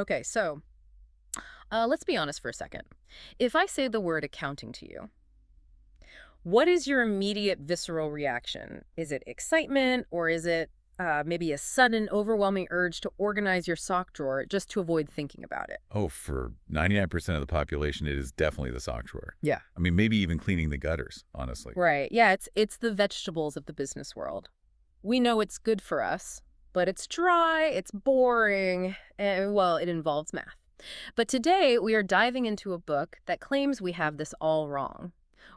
Okay, so let's be honest for a second. If I say the word accounting to you, what is your immediate visceral reaction? Is it excitement or is it maybe a sudden, overwhelming urge to organize your sock drawer just to avoid thinking about it? Oh, for 99% of the population, it is definitely the sock drawer. Yeah. I mean, maybe even cleaning the gutters, honestly. Right. Yeah, it's the vegetables of the business world. We know it's good for us, but it's dry, it's boring, and well, it involves math. But today we are diving into a book that claims we have this all wrong.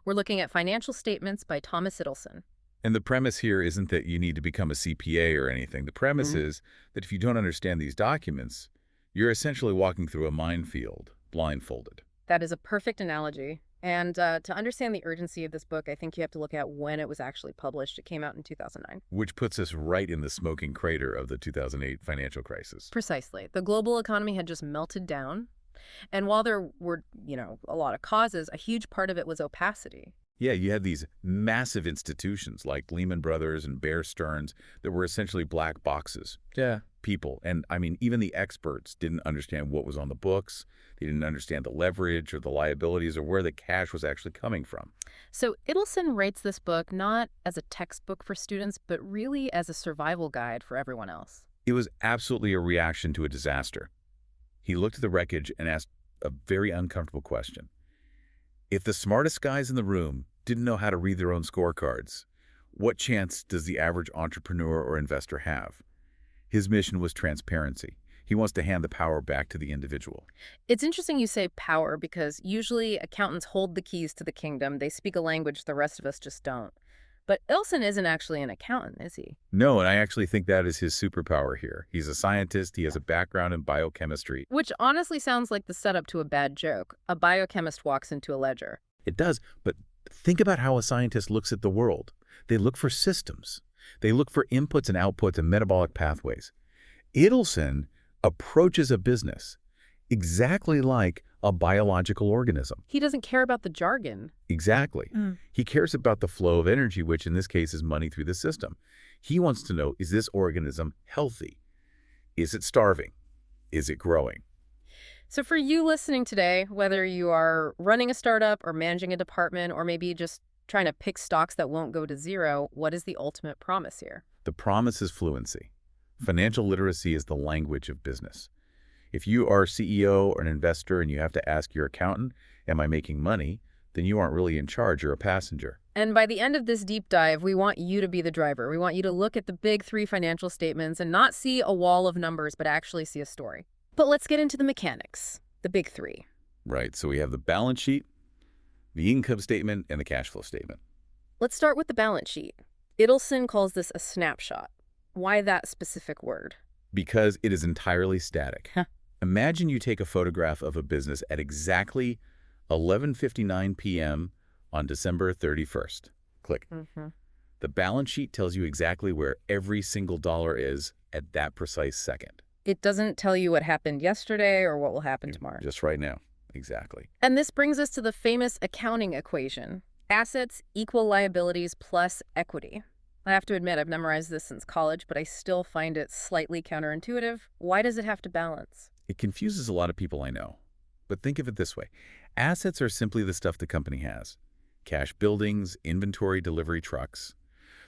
We're looking at Financial Statements by Thomas Ittelson. And the premise here isn't that you need to become a CPA or anything. The premise is that if you don't understand these documents, you're essentially walking through a minefield, blindfolded. That is a perfect analogy. And to understand the urgency of this book, I think you have to look at when it was actually published. It came out in 2009. Which puts us right in the smoking crater of the 2008 financial crisis. Precisely. The global economy had just melted down. And while there were, a lot of causes, a huge part of it was opacity. Yeah, you had these massive institutions like Lehman Brothers and Bear Stearns that were essentially black boxes. Yeah. People, and I mean, even the experts didn't understand what was on the books. They didn't understand the leverage or the liabilities or where the cash was actually coming from. So Ittelson writes this book not as a textbook for students, but really as a survival guide for everyone else. It was absolutely a reaction to a disaster. He looked at the wreckage and asked a very uncomfortable question. If the smartest guys in the room didn't know how to read their own scorecards, what chance does the average entrepreneur or investor have? His mission was transparency. He wants to hand the power back to the individual. It's interesting you say power because usually accountants hold the keys to the kingdom. They speak a language the rest of us just don't. But Ilson isn't actually an accountant, is he? No, and I actually think that is his superpower here. He's a scientist. He has a background in biochemistry. Which honestly sounds like the setup to a bad joke. A biochemist walks into a ledger. It does, but think about how a scientist looks at the world. They look for systems. They look for inputs and outputs and metabolic pathways. Ittelson approaches a business exactly like a biological organism. He doesn't care about the jargon. Exactly. He cares about the flow of energy, which in this case is money through the system. He wants to know, is this organism healthy? Is it starving? Is it growing? So for you listening today, whether you are running a startup or managing a department or maybe just trying to pick stocks that won't go to zero, what is the ultimate promise here? The promise is fluency. Financial literacy is the language of business. If you are a CEO or an investor and you have to ask your accountant, am I making money? Then you aren't really in charge, you're a passenger. And by the end of this deep dive, we want you to be the driver. We want you to look at the big three financial statements and not see a wall of numbers, but actually see a story. But let's get into the mechanics, the big three. Right, so we have the balance sheet, the income statement, and the cash flow statement. Let's start with the balance sheet. Ittelson calls this a snapshot. Why that specific word? Because it is entirely static. Huh. Imagine you take a photograph of a business at exactly 11:59 p.m. on December 31st. Click. The balance sheet tells you exactly where every single dollar is at that precise second. It doesn't tell you what happened yesterday or what will happen tomorrow. Just right now. Exactly. And this brings us to the famous accounting equation. Assets equal liabilities plus equity. I have to admit, I've memorized this since college, but I still find it slightly counterintuitive. Why does it have to balance? It confuses a lot of people, I know. But think of it this way. Assets are simply the stuff the company has. Cash buildings, inventory, delivery trucks.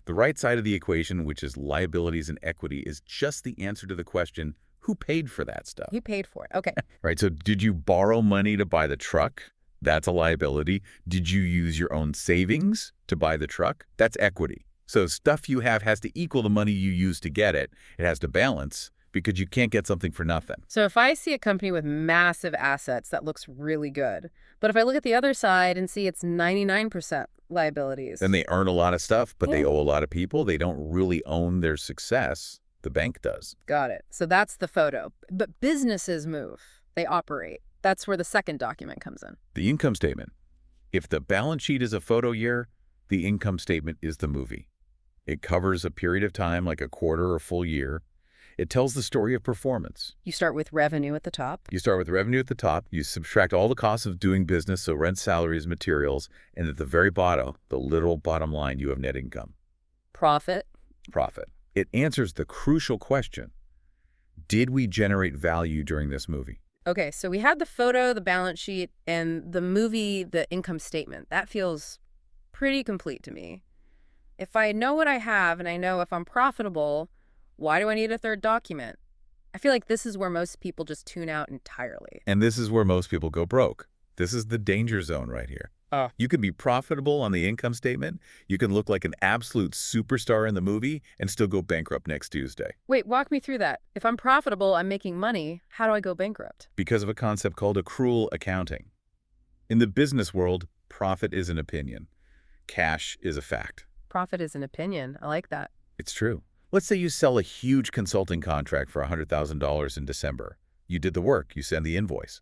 The right side of the equation, which is liabilities and equity, is just the answer to the question, who paid for that stuff? You paid for it. Okay. Right, so did you borrow money to buy the truck? That's a liability. Did you use your own savings to buy the truck? That's equity. So stuff you have has to equal the money you use to get it. It has to balance because you can't get something for nothing. So if I see a company with massive assets, that looks really good. But if I look at the other side and see it's 99% liabilities. Then they earn a lot of stuff, but they owe a lot of people. They don't really own their success. The bank does. Got it. So that's the photo. But businesses move. They operate. That's where the second document comes in. The income statement. If the balance sheet is a photo year, the income statement is the movie. It covers a period of time like a quarter or full year. It tells the story of performance. You start with revenue at the top. You start with revenue at the top. You subtract all the costs of doing business, so rent, salaries, materials, and at the very bottom, the literal bottom line, you have net income. Profit. Profit. It answers the crucial question, Did we generate value during this movie? Okay, so we had the photo, the balance sheet, and the movie, the income statement. That feels pretty complete to me. If I know what I have and I know if I'm profitable, why do I need a third document? I feel like this is where most people just tune out entirely. And this is where most people go broke. This is the danger zone right here. You can be profitable on the income statement. You can look like an absolute superstar in the movie and still go bankrupt next Tuesday Wait, walk me through that. If I'm profitable, I'm making money. How do I go bankrupt? because of a concept called accrual accounting. In the business world, profit is an opinion. Cash is a fact. Profit is an opinion. I like that. It's true. Let's say you sell a huge consulting contract for $100,000 in December. You did the work. You send the invoice.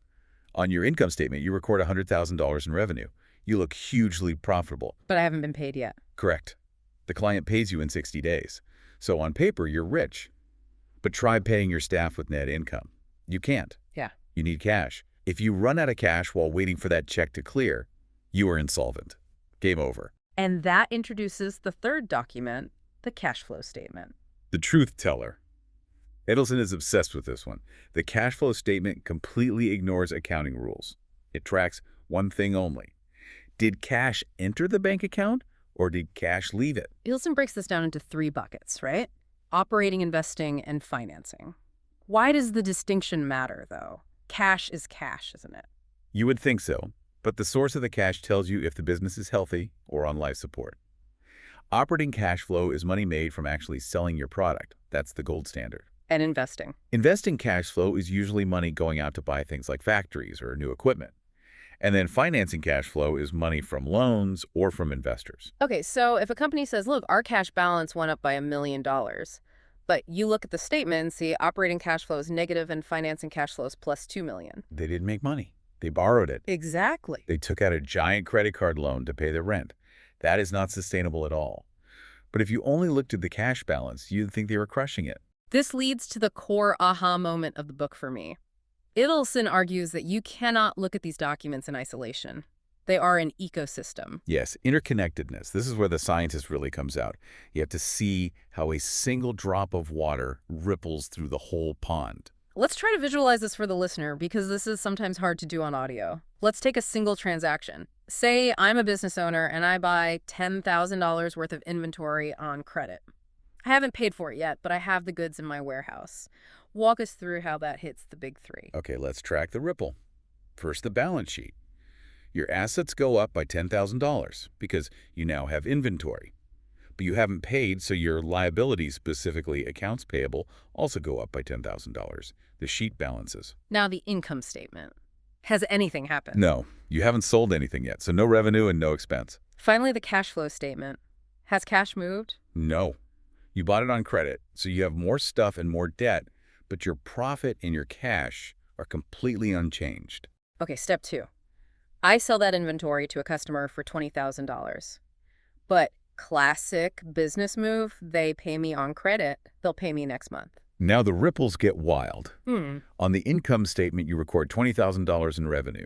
On your income statement, you record $100,000 in revenue. You look hugely profitable. But I haven't been paid yet. Correct. The client pays you in 60 days. So on paper, you're rich. But try paying your staff with net income. You can't. Yeah. You need cash. If you run out of cash while waiting for that check to clear, you are insolvent. Game over. And that introduces the third document, the cash flow statement. The truth teller. Ittelson is obsessed with this one. The cash flow statement completely ignores accounting rules. It tracks one thing only. Did cash enter the bank account or did cash leave it? Ittelson breaks this down into three buckets, right? Operating, investing, and financing. Why does the distinction matter, though? Cash is cash, isn't it? You would think so, but the source of the cash tells you if the business is healthy or on life support. Operating cash flow is money made from actually selling your product. That's the gold standard. And investing. Investing cash flow is usually money going out to buy things like factories or new equipment. And then financing cash flow is money from loans or from investors. Okay, so if a company says, look, our cash balance went up by $1 million, but you look at the statement and see operating cash flow is negative and financing cash flow is plus $2 million. They didn't make money. They borrowed it. Exactly. They took out a giant credit card loan to pay their rent. That is not sustainable at all. But if you only looked at the cash balance, you'd think they were crushing it. This leads to the core aha moment of the book for me. Ittelson argues that you cannot look at these documents in isolation. They are an ecosystem. Yes, interconnectedness. This is where the scientist really comes out. You have to see how a single drop of water ripples through the whole pond. Let's try to visualize this for the listener because this is sometimes hard to do on audio. Let's take a single transaction. Say I'm a business owner and I buy $10,000 worth of inventory on credit. I haven't paid for it yet, but I have the goods in my warehouse. Walk us through how that hits the big three. Okay, let's track the ripple. First, the balance sheet. Your assets go up by $10,000 because you now have inventory. But you haven't paid, so your liabilities, specifically accounts payable, also go up by $10,000. The sheet balances. Now the income statement. Has anything happened? No, you haven't sold anything yet, so no revenue and no expense. Finally, the cash flow statement. Has cash moved? No. You bought it on credit, so you have more stuff and more debt, but your profit and your cash are completely unchanged. Okay, step two. I sell that inventory to a customer for $20,000. But classic business move, they pay me on credit. They'll pay me next month. Now the ripples get wild. Hmm. On the income statement, you record $20,000 in revenue.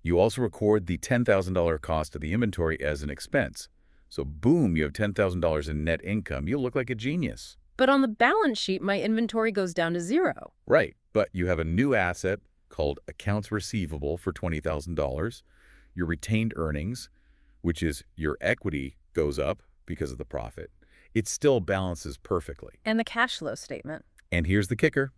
You also record the $10,000 cost of the inventory as an expense. So boom, you have $10,000 in net income. You'll look like a genius. But on the balance sheet, my inventory goes down to zero. Right, but you have a new asset called accounts receivable for $20,000. Your retained earnings, which is your equity, goes up because of the profit. It still balances perfectly. And the cash flow statement. And here's the kicker.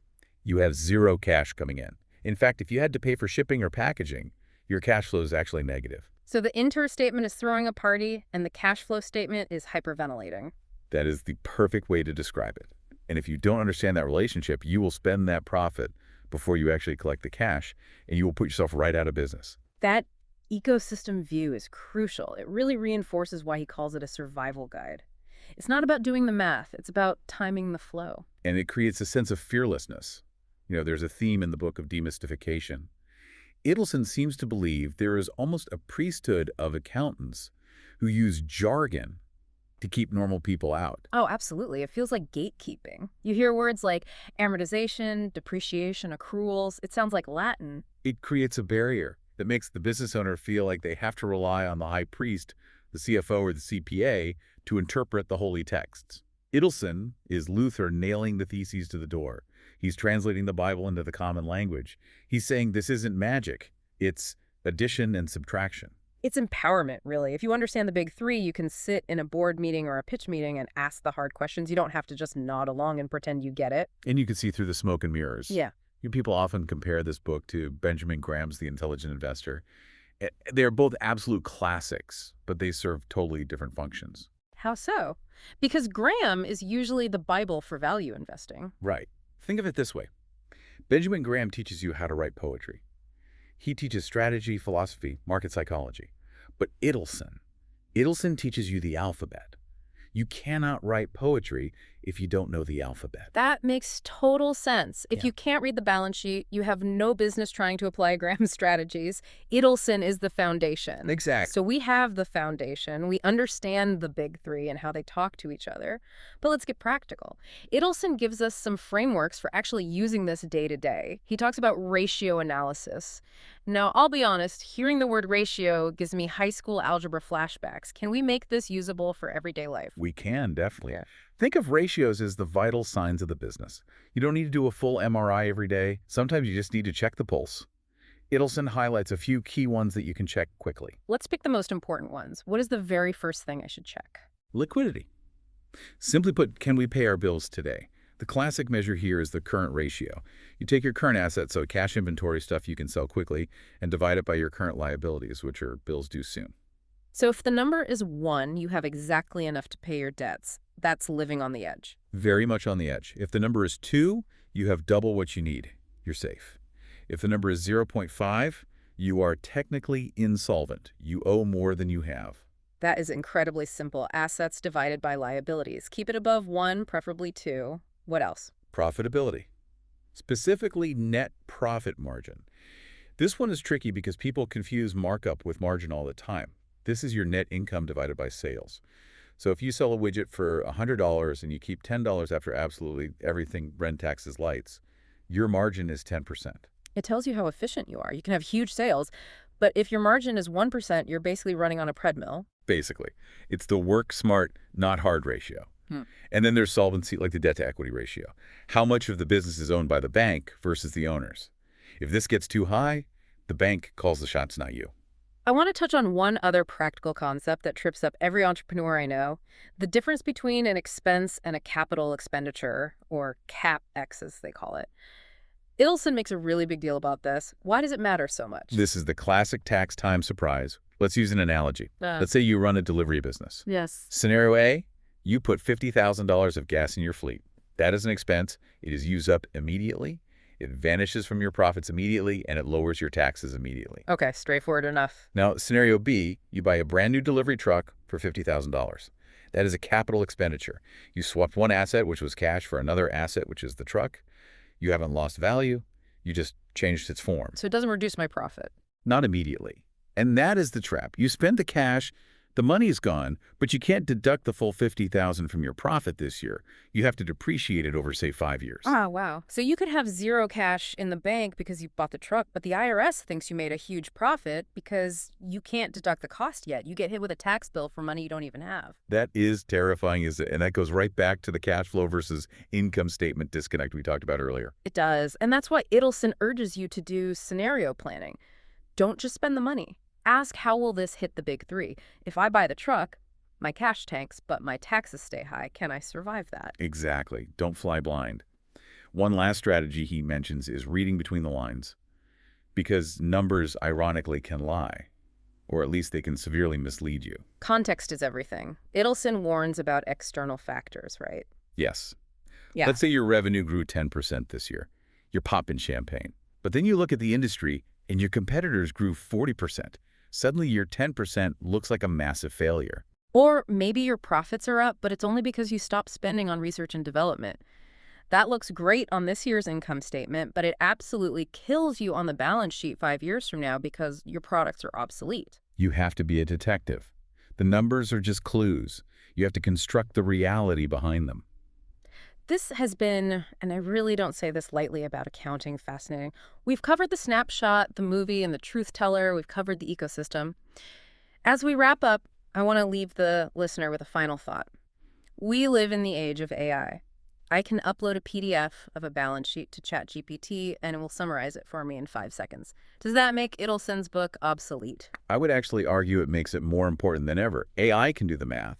You have zero cash coming in. In fact, if you had to pay for shipping or packaging, your cash flow is actually negative. So the inter statement is throwing a party, and the cash flow statement is hyperventilating. That is the perfect way to describe it. And if you don't understand that relationship, you will spend that profit before you actually collect the cash, and you will put yourself right out of business. That ecosystem view is crucial. It really reinforces why he calls it a survival guide. It's not about doing the math. It's about timing the flow. And it creates a sense of fearlessness. You know, there's a theme in the book of demystification. Ittelson seems to believe there is almost a priesthood of accountants who use jargon to keep normal people out. Oh, absolutely. It feels like gatekeeping. You hear words like amortization, depreciation, accruals. It sounds like Latin. It creates a barrier that makes the business owner feel like they have to rely on the high priest, the CFO, or the CPA to interpret the holy texts. Ittelson is Luther nailing the theses to the door. He's translating the Bible into the common language. He's saying this isn't magic. It's addition and subtraction. It's empowerment, really. If you understand the big three, you can sit in a board meeting or a pitch meeting and ask the hard questions. You don't have to just nod along and pretend you get it. And you can see through the smoke and mirrors. Yeah. People often compare this book to Benjamin Graham's The Intelligent Investor. They're both absolute classics, but they serve totally different functions. How so? Because Graham is usually the Bible for value investing. Right. Think of it this way. Benjamin Graham teaches you how to write poetry. He teaches strategy, philosophy, market psychology. But Ittelson teaches you the alphabet. You cannot write poetry if you don't know the alphabet. That makes total sense. If Yeah. you can't read the balance sheet, you have no business trying to apply Graham's strategies. Ittelson is the foundation. Exactly. So we have the foundation. We understand the big three and how they talk to each other. But let's get practical. Ittelson gives us some frameworks for actually using this day to day. He talks about ratio analysis. Now, I'll be honest, hearing the word ratio gives me high school algebra flashbacks. Can we make this usable for everyday life? We can, definitely. Yeah. Think of ratios as the vital signs of the business. You don't need to do a full MRI every day. Sometimes you just need to check the pulse. Ittelson highlights a few key ones that you can check quickly. Let's pick the most important ones. What is the very first thing I should check? Liquidity. Simply put, can we pay our bills today? The classic measure here is the current ratio. You take your current assets, so cash inventory stuff you can sell quickly, and divide it by your current liabilities, which are bills due soon. So if the number is 1, you have exactly enough to pay your debts. That's living on the edge. Very much on the edge. If the number is 2, you have double what you need. You're safe. If the number is 0.5, you are technically insolvent. You owe more than you have. That is incredibly simple. Assets divided by liabilities. Keep it above 1, preferably 2. What else? Profitability. Specifically, net profit margin. This one is tricky because people confuse markup with margin all the time. This is your net income divided by sales. So if you sell a widget for $100 and you keep $10 after absolutely everything, rent, taxes, lights, your margin is 10%. It tells you how efficient you are. You can have huge sales, but if your margin is 1%, you're basically running on a treadmill. Basically, it's the work smart, not hard ratio. Hmm. And then there's solvency, like the debt to equity ratio. How much of the business is owned by the bank versus the owners? If this gets too high, the bank calls the shots, not you. I want to touch on one other practical concept that trips up every entrepreneur I know, the difference between an expense and a capital expenditure, or CapEx as they call it. Ittelson makes a really big deal about this. Why does it matter so much? This is the classic tax time surprise. Let's use an analogy. Let's say you run a delivery business. Yes. Scenario A, you put $50,000 of gas in your fleet. That is an expense. It is used up immediately. It vanishes from your profits immediately, and it lowers your taxes immediately. Okay, straightforward enough. Now, scenario B, you buy a brand new delivery truck for $50,000. That is a capital expenditure. You swapped one asset, which was cash, for another asset, which is the truck. You haven't lost value. You just changed its form. So it doesn't reduce my profit. Not immediately. And that is the trap. You spend the cash, the money's gone, but you can't deduct the full $50,000 from your profit this year. You have to depreciate it over, say, 5 years. Ah, wow. So you could have zero cash in the bank because you bought the truck, but the IRS thinks you made a huge profit because you can't deduct the cost yet. You get hit with a tax bill for money you don't even have. That is terrifying, isn't it? And that goes right back to the cash flow versus income statement disconnect we talked about earlier. It does. And that's why Ittelson urges you to do scenario planning. Don't just spend the money. Ask, how will this hit the big three? If I buy the truck, my cash tanks, but my taxes stay high. Can I survive that? Exactly. Don't fly blind. One last strategy he mentions is reading between the lines, because numbers, ironically, can lie, or at least they can severely mislead you. Context is everything. Ittelson warns about external factors, right? Yes. Yeah. Let's say your revenue grew 10% this year. You're popping champagne. But then you look at the industry and your competitors grew 40%. Suddenly your 10% looks like a massive failure. Or maybe your profits are up, but it's only because you stopped spending on research and development. That looks great on this year's income statement, but it absolutely kills you on the balance sheet 5 years from now because your products are obsolete. You have to be a detective. The numbers are just clues. You have to construct the reality behind them. This has been, and I really don't say this lightly about accounting, fascinating. We've covered the snapshot, the movie, and the truth teller. We've covered the ecosystem. As we wrap up, I want to leave the listener with a final thought. We live in the age of AI. I can upload a PDF of a balance sheet to ChatGPT and it will summarize it for me in 5 seconds. Does that make Ittelson's book obsolete? I would actually argue it makes it more important than ever. AI can do the math.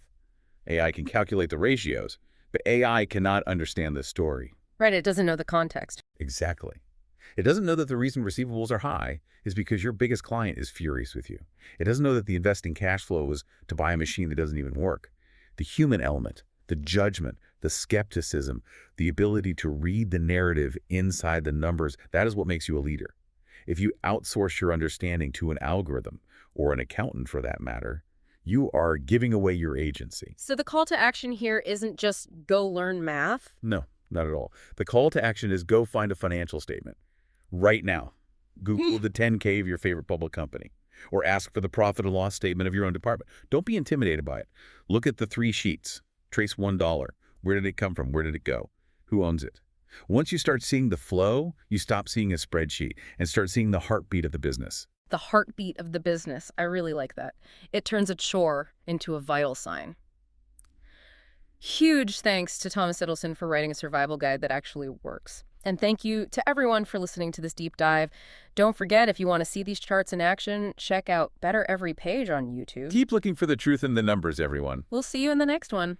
AI can calculate the ratios, but AI cannot understand this story. Right, it doesn't know the context. Exactly. It doesn't know that the reason receivables are high is because your biggest client is furious with you. It doesn't know that the investing cash flow was to buy a machine that doesn't even work. The human element, the judgment, the skepticism, the ability to read the narrative inside the numbers, that is what makes you a leader. If you outsource your understanding to an algorithm, or an accountant for that matter, you are giving away your agency. So the call to action here isn't just go learn math? No, not at all. The call to action is go find a financial statement. Right now. Google the 10K of your favorite public company. Or ask for the profit and loss statement of your own department. Don't be intimidated by it. Look at the 3 sheets. Trace $1. Where did it come from? Where did it go? Who owns it? Once you start seeing the flow, you stop seeing a spreadsheet and start seeing the heartbeat of the business. The heartbeat of the business. I really like that. It turns a chore into a vital sign. Huge thanks to Thomas Ittelson for writing a survival guide that actually works. And thank you to everyone for listening to this deep dive. Don't forget, if you want to see these charts in action, check out Better Every Page on YouTube. Keep looking for the truth in the numbers, everyone. We'll see you in the next one.